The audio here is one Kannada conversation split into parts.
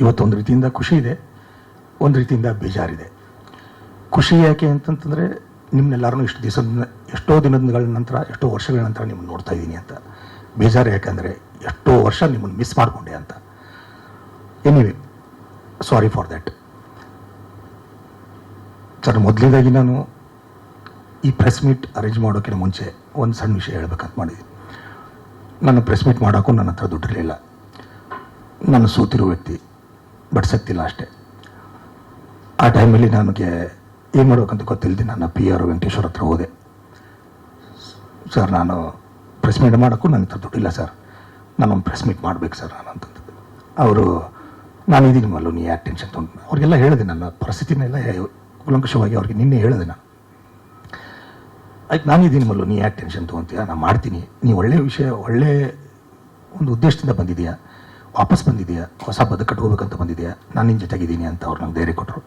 ಇವತ್ತೊಂದು ರೀತಿಯಿಂದ ಖುಷಿ ಇದೆ, ಒಂದು ರೀತಿಯಿಂದ ಬೇಜಾರಿದೆ. ಖುಷಿ ಯಾಕೆ ಅಂತಂತಂದರೆ ನಿಮ್ಮನ್ನೆಲ್ಲರೂ ಎಷ್ಟೋ ದಿನಗಳ ನಂತರ, ಎಷ್ಟೋ ವರ್ಷಗಳ ನಂತರ ನಿಮ್ಮನ್ನು ನೋಡ್ತಾ ಇದ್ದೀನಿ ಅಂತ. ಬೇಜಾರು ಯಾಕಂದರೆ ಎಷ್ಟೋ ವರ್ಷ ನಿಮ್ಮನ್ನು ಮಿಸ್ ಮಾಡಿಕೊಂಡೆ ಅಂತ. Anyway, sorry for that. Sir, ಮೊದಲನೇದಾಗಿ ನಾನು ಈ ಪ್ರೆಸ್ ಮೀಟ್ ಅರೇಂಜ್ ಮಾಡೋಕ್ಕಿಂತ ಮುಂಚೆ ಒಂದು ಸಣ್ಣ ವಿಷಯ ಹೇಳ್ಬೇಕಂತ ಮಾಡಿದ್ದೀನಿ. ನಾನು ಪ್ರೆಸ್ ಮೀಟ್ ಮಾಡೋಕ್ಕೂ ನನ್ನ ಹತ್ರ ದುಡ್ಡಿರಲಿಲ್ಲ. ನಾನು ಸೋತಿರೋ ವ್ಯಕ್ತಿ, ಬಡ್ಸಕ್ತಿಲ್ಲ ಅಷ್ಟೇ. ಆ ಟೈಮಲ್ಲಿ ನನಗೆ ಏನು ಮಾಡ್ಬೇಕಂತ ಗೊತ್ತಿಲ್ಲದೆ ನನ್ನ PR ವೆಂಕಟೇಶ್ವರ ಹತ್ರ ಹೋದೆ. ಸರ್, ನಾನು ಪ್ರೆಸ್ ಮೀಟ್ ಮಾಡೋಕ್ಕೂ ನನ್ನ ಹತ್ರ ದುಡ್ಡಿಲ್ಲ ಸರ್, ನಾನೊಂದು ಪ್ರೆಸ್ ಮೀಟ್ ಮಾಡಬೇಕು ಸರ್ ನಾನು ಅಂತಂದು. ಅವರು, ನಾನಿದ್ದೀನಿ ಮಲ್ಲು, ನೀ ಯಾಕೆ ಟೆನ್ಷನ್ ತೊಗೊಂಡು, ಅವ್ರಿಗೆಲ್ಲ ಹೇಳಿದೆ ನನ್ನ ಪರಿಸ್ಥಿತಿನೆಲ್ಲ ಕುಲಂಕುಷವಾಗಿ ಅವ್ರಿಗೆ ನಿನ್ನೆ ಹೇಳಿದೆ ನಾನು. ಆಯ್ತು, ನಾನಿದ್ದೀನಿ ಮಲ್ಲು, ನೀ ಯಾಕೆ ಟೆನ್ಷನ್ ತೊಗೊತೀಯ, ನಾನು ಮಾಡ್ತೀನಿ, ನೀ ಒಳ್ಳೆ ವಿಷಯ, ಒಳ್ಳೆ ಒಂದು ಉದ್ದೇಶದಿಂದ ಬಂದಿದೆಯಾ, ವಾಪಸ್ ಬಂದಿದೆಯಾ, ಹೊಸ ಬದುಕು ಕಟ್ಕೋಬೇಕಂತ ಬಂದಿದೆಯಾ, ನಾನು ನಿನ್ನ ಜೊತೆಗಿದ್ದೀನಿ ಅಂತ ಅವ್ರು ನಂಗೆ ಧೈರ್ಯ ಕೊಟ್ಟರು.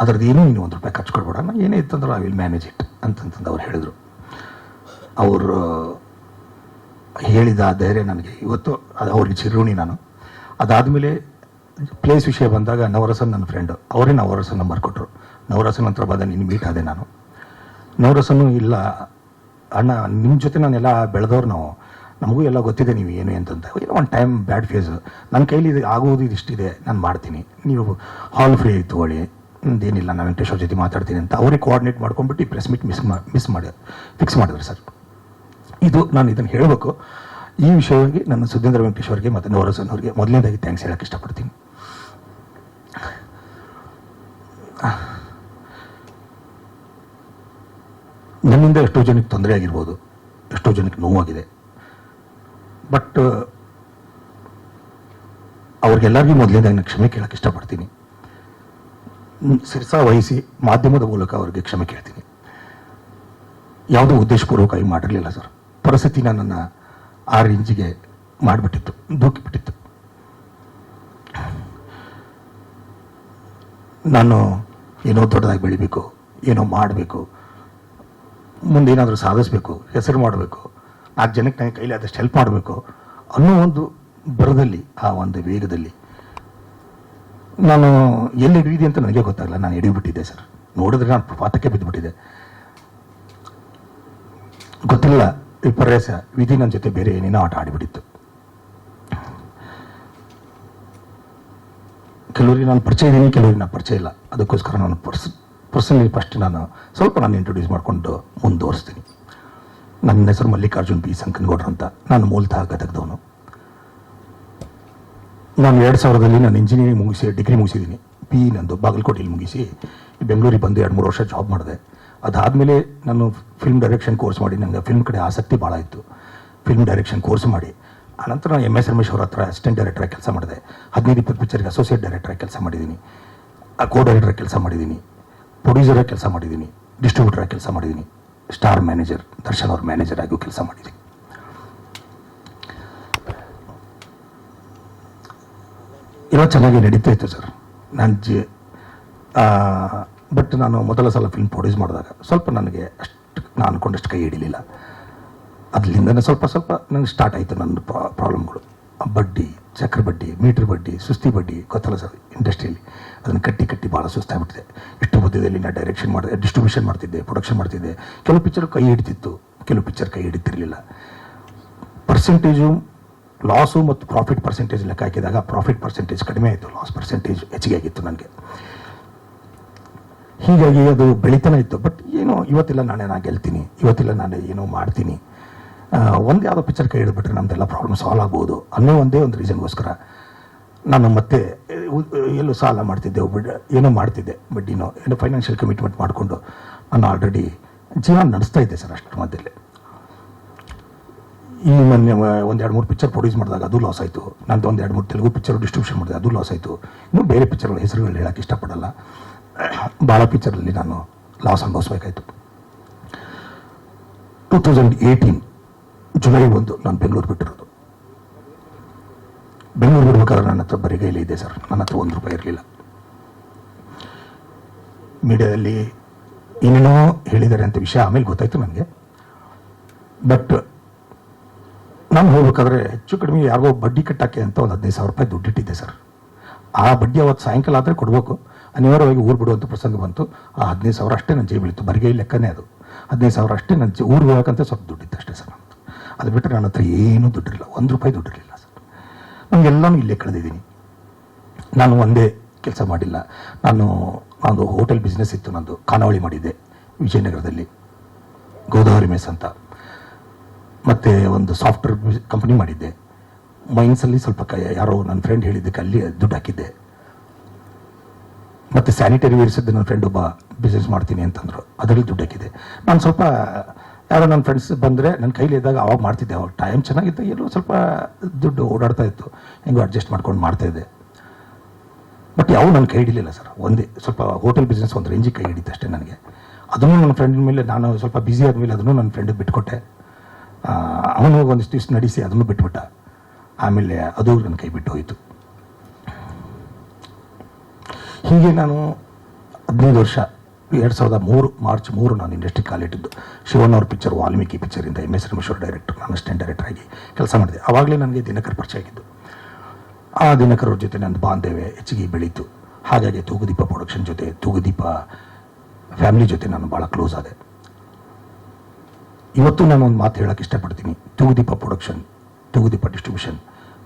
ಅದರದ್ದು ಏನೂ ನೀನು ₹1 ಖರ್ಚು ಕೊಡ್ಬೇಡ, ನಾನು ಏನೇ ಇತ್ತಂದ್ರೆ ಐ ವಿಲ್ ಮ್ಯಾನೇಜ್ ಇಟ್ ಅಂತಂತಂದು ಅವ್ರು ಹೇಳಿದರು. ಅವರು ಹೇಳಿದ ಧೈರ್ಯ ನನಗೆ ಇವತ್ತು ಅದು ಅವ್ರಿಗೆ ಚಿರುಣಿ ನಾನು. ಅದಾದಮೇಲೆ ಪ್ಲೇಸ್ ವಿಷಯ ಬಂದಾಗ ನವರಸನ್ ನನ್ನ ಫ್ರೆಂಡು, ಅವರೇ ನವರಸನ್ ನಂಬರ್ ಕೊಟ್ಟರು. ನವರಸನ್ ಹತ್ರ ಬಂದ ನಿನ್ನ ಮೀಟ್ ಆದೆ ನಾನು. ನವರಸನ್ನು, ಇಲ್ಲ ಅಣ್ಣ, ನಿಮ್ಮ ಜೊತೆ ನಾನೆಲ್ಲ ಬೆಳೆದವ್ರು ನಾವು, ನಮಗೂ ಎಲ್ಲ ಗೊತ್ತಿದೆ ನೀವು ಏನು ಅಂತಂತ. ಏನೋ ಒಂದು ಟೈಮ್ ಬ್ಯಾಡ್ ಫೇಸ್, ನನ್ನ ಕೈಲಿ ಇದು ಆಗೋದು ಇದಿಷ್ಟಿದೆ, ನಾನು ಮಾಡ್ತೀನಿ, ನೀವು ಹಾಲ್ ಫ್ರೀ ತೊಗೊಳ್ಳಿ, ಏನಿಲ್ಲ, ನಾನು ವೆಂಕಟೇಶ್ವರ ಜೊತೆ ಮಾತಾಡ್ತೀನಿ ಅಂತ ಅವ್ರಿಗೆ ಕೋಆರ್ಡಿನೇಟ್ ಮಾಡ್ಕೊಂಡ್ಬಿಟ್ಟು ಈ ಪ್ರೆಸ್ ಮೀಟ್ ಫಿಕ್ಸ್ ಮಾಡಿದ್ರು ಸರ್. ಇದು ನಾನು ಇದನ್ನು ಹೇಳಬೇಕು. ಈ ವಿಷಯವಾಗಿ ನನ್ನ ಸುಧೀಂದ್ರ ವೆಂಕಟೇಶ್ವರ್ಗೆ ಮತ್ತು ನವರಸನ್ ಅವ್ರಿಗೆ ಮೊದಲನೇದಾಗಿ ಥ್ಯಾಂಕ್ಸ್ ಹೇಳೋಕ್ಕೆ ಇಷ್ಟಪಡ್ತೀನಿ. ನನ್ನಿಂದ ಎಷ್ಟೋ ಜನಕ್ಕೆ ತೊಂದರೆ ಆಗಿರ್ಬೋದು, ಎಷ್ಟೋ ಜನಕ್ಕೆ ನೋವಾಗಿದೆ. ಬಟ್ ಅವ್ರಿಗೆಲ್ಲರಿಗೂ ಮೊದಲನೇದಾಗಿ ನಾನು ಕ್ಷಮೆ ಕೇಳೋಕ್ಕೆ ಇಷ್ಟಪಡ್ತೀನಿ. ಶಿರಸ ವಹಿಸಿ ಮಾಧ್ಯಮದ ಮೂಲಕ ಅವ್ರಿಗೆ ಕ್ಷಮೆ ಕೇಳ್ತೀನಿ. ಯಾವುದೋ ಉದ್ದೇಶಪೂರ್ವಕವಾಗಿ ಮಾಡಿರಲಿಲ್ಲ ಸರ್. ಪರಿಸ್ಥಿತಿ ನನ್ನನ್ನು ಆ ರೇಂಜಿಗೆ ಮಾಡಿಬಿಟ್ಟಿತ್ತು, ದೂಕಿಬಿಟ್ಟಿತ್ತು. ನಾನು ಏನೋ ದೊಡ್ಡದಾಗಿ ಬೆಳಿಬೇಕು, ಏನೋ ಮಾಡಬೇಕು, ಮುಂದೆ ಏನಾದರೂ ಸಾಧಿಸಬೇಕು, ಹೆಸರು ಮಾಡಬೇಕು, 4 ಜನಕ್ಕೆ ನನಗೆ ಕೈಲಿ ಆದಷ್ಟು ಹೆಲ್ಪ್ ಮಾಡಬೇಕು ಅನ್ನೋ ಒಂದು ಬರದಲ್ಲಿ, ಆ ಒಂದು ವೇಗದಲ್ಲಿ ನಾನು ಎಲ್ಲಿ ಹಿಡಿದಿದೆ ಅಂತ ನನಗೆ ಗೊತ್ತಾಗಲ್ಲ. ನಾನು ಹಿಡಿಬಿಟ್ಟಿದ್ದೆ ಸರ್. ನೋಡಿದ್ರೆ ನಾನು ಪಾತಕ್ಕೆ ಬಿದ್ದುಬಿಟ್ಟಿದ್ದೆ. ಗೊತ್ತಿಲ್ಲ, ವಿಪರ್ಯಾಸ ವಿಧಿ ನನ್ನ ಜೊತೆ ಬೇರೆ ಏನೇನೋ ಆಟ ಆಡಿಬಿಟ್ಟಿತ್ತು. ಕೆಲವರಿಗೆ ನಾನು ಪರಿಚಯ ಇದ್ದೀನಿ, ಕೆಲವರಿಗೆ ನಾನು ಪರಿಚಯ ಇಲ್ಲ. ಅದಕ್ಕೋಸ್ಕರ ನಾನು ಪರ್ಸನಲಿ ಫಸ್ಟ್ ನಾನು ಇಂಟ್ರೊಡ್ಯೂಸ್ ಮಾಡಿಕೊಂಡು ಮುಂದುವರಿಸ್ತೀನಿ. ನನ್ನ ಹೆಸರು ಮಲ್ಲಿಕಾರ್ಜುನ್ ಬಿ ಸಂಕನಗೌಡ್ರು ಅಂತ. ನಾನು ಮೂಲತಃ ಗದಗದವನು. ನಾನು 2000ರಲ್ಲಿ ನಾನು ಇಂಜಿನಿಯರಿಂಗ್ ಮುಗಿಸಿ ಡಿಗ್ರಿ ಮುಗಿಸಿದ್ದೀನಿ. ನಂದು ಬಾಗಲಕೋಟೆಯಲ್ಲಿ ಮುಗಿಸಿ ಬೆಂಗಳೂರಿಗೆ ಬಂದು 2-3 ವರ್ಷ ಜಾಬ್ ಮಾಡಿದೆ. ಅದಾದಮೇಲೆ ನಾನು ಫಿಲ್ಮ್ ಡೈರೆಕ್ಷನ್ ಕೋರ್ಸ್ ಮಾಡಿ, ನನಗೆ ಫಿಲ್ಮ್ ಕಡೆ ಆಸಕ್ತಿ ಭಾಳ ಇತ್ತು. ಫಿಲ್ಮ್ ಡೈರೆಕ್ಷನ್ ಕೋರ್ಸ್ ಮಾಡಿ ಆನಂತರ ನಾನು MS ರಮೇಶ್ ಅವ್ರ ಹತ್ರ ಅಸಿಸ್ಟೆಂಟ್ ಡೈರೆಕ್ಟರಾಗಿ ಕೆಲಸ ಮಾಡಿದೆ. 15-20 ಪಿಕ್ಚರ್ಗೆ ಅಸೋಸಿಯೇಟ್ ಡೈರೆಕ್ಟರಾಗಿ ಕೆಲಸ ಮಾಡಿದ್ದೀನಿ, ಕೋ ಡೈರೆಕ್ಟರಾಗಿ ಕೆಲಸ ಮಾಡಿದ್ದೀನಿ, ಪ್ರೊಡ್ಯೂಸರಾಗಿ ಕೆಲಸ ಮಾಡಿದ್ದೀನಿ, ಡಿಸ್ಟ್ರಿಬ್ಯೂಟರಾಗಿ ಕೆಲಸ ಮಾಡಿದ್ದೀನಿ, ಸ್ಟಾರ್ ಮ್ಯಾನೇಜರ್ ದರ್ಶನ್ ಅವ್ರ ಮ್ಯಾನೇಜರ್ ಆಗಿಯೂ ಕೆಲಸ ಮಾಡಿದ್ದೀನಿ. ಎಲ್ಲ ಚೆನ್ನಾಗಿ ನಡೀತಾ ಇತ್ತು ಸರ್. ಬಟ್ ನಾನು ಮೊದಲ ಸಲ ಫಿಲ್ಮ್ ಪ್ರೊಡ್ಯೂಸ್ ಮಾಡಿದಾಗ ಸ್ವಲ್ಪ ನನಗೆ ಅಷ್ಟು ನಾನು ಅಂದ್ಕೊಂಡಷ್ಟು ಕೈ ಹಿಡಿಲಿಲ್ಲ. ಅದರಿಂದನೇ ಸ್ವಲ್ಪ ನನಗೆ ಸ್ಟಾರ್ಟ್ ಆಯಿತು ನನ್ನ ಪ್ರಾಬ್ಲಮ್ಗಳು. ಬಡ್ಡಿ, ಚಕ್ರ ಬಡ್ಡಿ, ಮೀಟ್ರ್ ಬಡ್ಡಿ, ಸುಸ್ತಿ ಬಡ್ಡಿ, ಗೊತ್ತಲ್ಲ ಸರ್ ಇಂಡಸ್ಟ್ರಿಯಲ್ಲಿ. ಅದನ್ನು ಕಟ್ಟಿ ಭಾಳ ಸುಸ್ತಾಗ್ಬಿಟ್ಟಿದೆ. ಇಷ್ಟು ಮಧ್ಯದಲ್ಲಿ ನಾನು ಡೈರೆಕ್ಷನ್ ಮಾಡಿದೆ, ಡಿಸ್ಟ್ರಿಬ್ಯೂಷನ್ ಮಾಡ್ತಿದ್ದೆ, ಪ್ರೊಡಕ್ಷನ್ ಮಾಡ್ತಿದ್ದೆ. ಕೆಲವು ಪಿಕ್ಚರ್ ಕೈ ಹಿಡಿತಿತ್ತು, ಕೆಲವು ಪಿಕ್ಚರ್ ಕೈ ಹಿಡಿತಿರಲಿಲ್ಲ. ಪರ್ಸೆಂಟೇಜು ಲಾಸು ಮತ್ತು ಪ್ರಾಫಿಟ್ ಪರ್ಸೆಂಟೇಜ್ ಲೆಕ್ಕ ಹಾಕಿದಾಗ ಪ್ರಾಫಿಟ್ ಪರ್ಸೆಂಟೇಜ್ ಕಡಿಮೆ ಆಯಿತು, ಲಾಸ್ ಪರ್ಸೆಂಟೇಜ್ ಹೆಚ್ಚಿಗೆ ಆಗಿತ್ತು ನನಗೆ. ಹೀಗಾಗಿ ಅದು ಬೆಳೀತಾನೆ ಇತ್ತು. ಬಟ್ ಏನೋ ಇವತ್ತಿಲ್ಲ ನಾಳೆ ನಾನು ಗೆಲ್ತೀನಿ, ಇವತ್ತಿಲ್ಲ ನಾಳೆ ಏನೋ ಮಾಡ್ತೀನಿ, ಒಂದು ಯಾವುದೋ ಪಿಕ್ಚರ್ ಕೈ ಹಿಡಿದ್ಬಿಟ್ರೆ ನಮ್ಮದೆಲ್ಲ ಪ್ರಾಬ್ಲಮ್ ಸಾಲ್ವ್ ಆಗ್ಬೋದು ಅನ್ನೋ ಒಂದೇ ಒಂದು ರೀಸನ್ಗೋಸ್ಕರ ನಾನು ಮತ್ತೆ ಎಲ್ಲೋ ಸಾಲ ಮಾಡ್ತಿದ್ದೆ, ಏನೋ ಮಾಡ್ತಿದ್ದೆ, ಬಡ್ಡಿನೋ ಏನೋ ಫೈನಾನ್ಷಿಯಲ್ ಕಮಿಟ್ಮೆಂಟ್ ಮಾಡಿಕೊಂಡು ನಾನು ಆಲ್ರೆಡಿ ಜೀವನ ನಡೆಸ್ತಾ ಇದ್ದೆ ಸರ್. ಅಷ್ಟರ ಮಧ್ಯದಲ್ಲಿ ಈ ಮೊನ್ನೆ 1-2-3 ಪಿಕ್ಚರ್ ಪ್ರೊಡ್ಯೂಸ್ ಮಾಡಿದಾಗ ಅದು ಲಾಸ್ ಆಯಿತು. ನಂದು 1-2-3 ತೆಲುಗು ಪಿಕ್ಚರ್ ಡಿಸ್ಟ್ರಿಬ್ಯೂಷನ್ ಮಾಡಿದೆ, ಅದು ಲಾಸ್ ಆಯಿತು. ಇನ್ನೂ ಬೇರೆ ಪಿಕ್ಚರ್ಗಳ ಹೆಸರುಗಳು ಹೇಳೋಕ್ಕೆ ಇಷ್ಟಪಡಲ್ಲ. ಭಾಳ ಪಿಕ್ಚರಲ್ಲಿ ನಾನು ಲಾಸ್ ಅನುಭವಿಸ್ಬೇಕಾಯಿತು. 2018 ಜುಲೈ 1 ನಾನು ಬೆಂಗಳೂರು ಬಿಟ್ಟಿರೋದು. ಬೆಂಗಳೂರು ಬಿಡ್ಬೇಕಾದ್ರೆ ನನ್ನ ಹತ್ರ ಬರಿಗೈಲಿ ಇದೆ ಸರ್, ನನ್ನ ಹತ್ರ ₹1 ಇರಲಿಲ್ಲ. ಮೀಡಿಯಾದಲ್ಲಿ ಏನೇನೋ ಹೇಳಿದ್ದಾರೆ ಅಂತ ವಿಷಯ ಆಮೇಲೆ ಗೊತ್ತಾಯಿತು ನನಗೆ. ಬಟ್ ನಾನು ಹೋಗ್ಬೇಕಾದ್ರೆ ಹೆಚ್ಚು ಕಡಿಮೆ ಯಾರಿಗೋ ಬಡ್ಡಿ ಕಟ್ಟಕ್ಕೆ ಅಂತ ಒಂದು 15,000 ರೂಪಾಯಿ ದುಡ್ಡಿಟ್ಟಿದ್ದೆ ಸರ್. ಆ ಬಡ್ಡಿ ಅವತ್ತು ಸಾಯಂಕಾಲ ಆದರೆ ಕೊಡಬೇಕು, ಅನಿವಾರ್ಯವಾಗಿ ಊರು ಬಿಡುವಂಥ ಪ್ರಸಂಗ ಬಂತು. ಆ 15,000 ಅಷ್ಟೇ ನನ್ನ ಜೇಬಿಳಿತ್ತು, ಬರಿಗೈ ಲೆಕ್ಕನೇ ಅದು. 15,000 ಅಷ್ಟೇ ನನ್ನ ಊರಿಗೆ ಹೋಗಕ್ಕಂತ ಸ್ವಲ್ಪ ದುಡ್ಡಿತ್ತು ಅಷ್ಟೇ ಸರ್. ಅದು ಬಿಟ್ಟರೆ ನನ್ನ ಹತ್ರ ಏನೂ ದುಡ್ಡಿರಲಿಲ್ಲ, 1 ರೂಪಾಯಿ ದುಡ್ಡಿರಲಿಲ್ಲ ಸರ್. ನನಗೆಲ್ಲನೂ ಇಲ್ಲೇ ಕಳೆದಿದ್ದೀನಿ. ನಾನು ಒಂದೇ ಕೆಲಸ ಮಾಡಿಲ್ಲ. ನಾನು ಹೋಟೆಲ್ ಬಿಸ್ನೆಸ್ ಇತ್ತು, ನಂದು ಖಾನಾವಳಿ ಮಾಡಿದ್ದೆ ವಿಜಯನಗರದಲ್ಲಿ, ಗೋದಾವರಿ ಮೆಸ್ ಅಂತ. ಮತ್ತು ಒಂದು ಸಾಫ್ಟ್ವೇರ್ ಕಂಪ್ನಿ ಮಾಡಿದ್ದೆ. ಮೈನ್ಸಲ್ಲಿ ಸ್ವಲ್ಪ ಯಾರೋ ನನ್ನ ಫ್ರೆಂಡ್ ಹೇಳಿದ್ದಕ್ಕೆ ಅಲ್ಲಿ ದುಡ್ಡು ಹಾಕಿದ್ದೆ. ಮತ್ತು ಸ್ಯಾನಿಟರಿ ವೇರ್ಸಿದ್ದು ನನ್ನ ಫ್ರೆಂಡ್ ಒಬ್ಬ ಬಿಸ್ನೆಸ್ ಮಾಡ್ತೀನಿ ಅಂತಂದರು, ಅದರಲ್ಲಿ ದುಡ್ಡು ಹಾಕಿದೆ. ನಾನು ಸ್ವಲ್ಪ ಯಾರೋ ನನ್ನ ಫ್ರೆಂಡ್ಸ್ ಬಂದರೆ ನನ್ನ ಕೈಲಿ ಇದ್ದಾಗ ಅವಾಗ ಮಾಡ್ತಿದ್ದೆ. ಅವಾಗ ಟೈಮ್ ಚೆನ್ನಾಗಿತ್ತು, ಎಲ್ಲೋ ಸ್ವಲ್ಪ ದುಡ್ಡು ಓಡಾಡ್ತಾ ಇತ್ತು, ಹೆಂಗೋ ಅಡ್ಜಸ್ಟ್ ಮಾಡ್ಕೊಂಡು ಮಾಡ್ತಾಯಿದ್ದೆ. ಬಟ್ ಯಾವ ನನ್ನ ಕೈ ಹಿಡಿಲಿಲ್ಲ ಸರ್. ಒಂದೇ ಸ್ವಲ್ಪ ಹೋಟೆಲ್ ಬಿಸ್ನೆಸ್ ಒಂದು ರೇಂಜಿಗೆ ಕೈ ಹಿಡಿತು ಅಷ್ಟೇ ನನಗೆ. ಅದನ್ನು ನನ್ನ ಫ್ರೆಂಡ್ ಮೇಲೆ ನಾನು ಸ್ವಲ್ಪ ಬ್ಯುಸಿ ಆದಮೇಲೆ ಅದನ್ನು ನನ್ನ ಫ್ರೆಂಡಿಗೆ ಬಿಟ್ಕೊಟ್ಟೆ. ಅವನು ಒಂದಿಷ್ಟು ದಿವಸ ನಡೆಸಿ ಅದನ್ನು ಬಿಟ್ಬಿಟ್ಟ. ಆಮೇಲೆ ಅದು ನನ್ನ ಕೈ ಬಿಟ್ಟು ಹೋಯಿತು. ಹೀಗೆ ನಾನು 15 ವರ್ಷ 2003 ಮಾರ್ಚ್ 3 ನಾನು ಇಂಡಸ್ಟ್ರಿ ಕಾಲಿಟ್ಟಿದ್ದು. ಶಿವಣ್ಣವ್ರ ಪಿಕ್ಚರ್ ವಾಲ್ಮೀಕಿ ಪಿಕ್ಚರಿಂದ MS ರಮೇಶ್ವರ್ ಡೈರೆಕ್ಟರ್, ನಾನು ಅಸಿಸ್ಟೆಂಟ್ ಡೈರೆಕ್ಟರ್ ಆಗಿ ಕೆಲಸ ಮಾಡಿದೆ. ಆವಾಗಲೇ ನನಗೆ ದಿನಕರ್ ಪರಿಚಯ ಆಗಿದ್ದು. ಆ ದಿನಕರ್ ಅವ್ರ ಜೊತೆ ನನ್ನ ಬಾಂಧವ್ಯ ಹೆಚ್ಚಿಗೆ ಬೆಳೀತು. ಹಾಗಾಗಿ ತೂಗುದೀಪ ಪ್ರೊಡಕ್ಷನ್ ಜೊತೆ, ತೂಗುದೀಪ ಫ್ಯಾಮಿಲಿ ಜೊತೆ ನಾನು ಭಾಳ ಕ್ಲೋಸ್ ಆದೆ. ಇವತ್ತು ನಾನು ಒಂದು ಮಾತು ಹೇಳೋಕ್ಕೆ ಇಷ್ಟಪಡ್ತೀನಿ. ತೂಗುದೀಪ ಪ್ರೊಡಕ್ಷನ್, ತೂಗುದೀಪ ಡಿಸ್ಟ್ರಿಬ್ಯೂಷನ್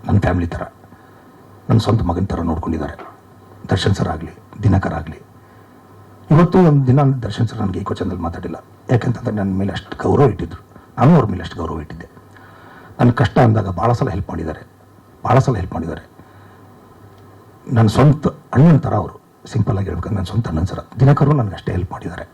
ನನ್ನ ಫ್ಯಾಮಿಲಿ ಥರ, ನನ್ನ ಸ್ವಂತ ಮಗನ ಥರ ನೋಡ್ಕೊಂಡಿದ್ದಾರೆ. ದರ್ಶನ್ ಸರ್ ಆಗಲಿ, ದಿನಕರ್ ಆಗಲಿ. ಇವತ್ತು ಒಂದು ದಿನ ದರ್ಶನ್ ಸರ್ ನನಗೆ ಏಕವಚನದಲ್ಲಿ ಮಾತಾಡಿಲ್ಲ. ಯಾಕಂತಂದರೆ ನನ್ನ ಮೇಲೆ ಅಷ್ಟು ಗೌರವ ಇಟ್ಟಿದ್ರು, ನಾನು ಅವ್ರ ಮೇಲೆ ಅಷ್ಟು ಗೌರವ ಇಟ್ಟಿದ್ದೆ. ನನ್ನ ಕಷ್ಟ ಅಂದಾಗ ಭಾಳ ಸಲ ಹೆಲ್ಪ್ ಮಾಡಿದ್ದಾರೆ. ನನ್ನ ಸ್ವಂತ ಅಣ್ಣನ ಥರ ಅವರು. ಸಿಂಪಲ್ ಆಗಿ ಹೇಳ್ಬೇಕಂದ್ರೆ ನನ್ನ ಸ್ವಂತ ಅಣ್ಣನ ಸರ. ದಿನಕರು ನನಗೆ ಅಷ್ಟೇ ಹೆಲ್ಪ್ ಮಾಡಿದ್ದಾರೆ.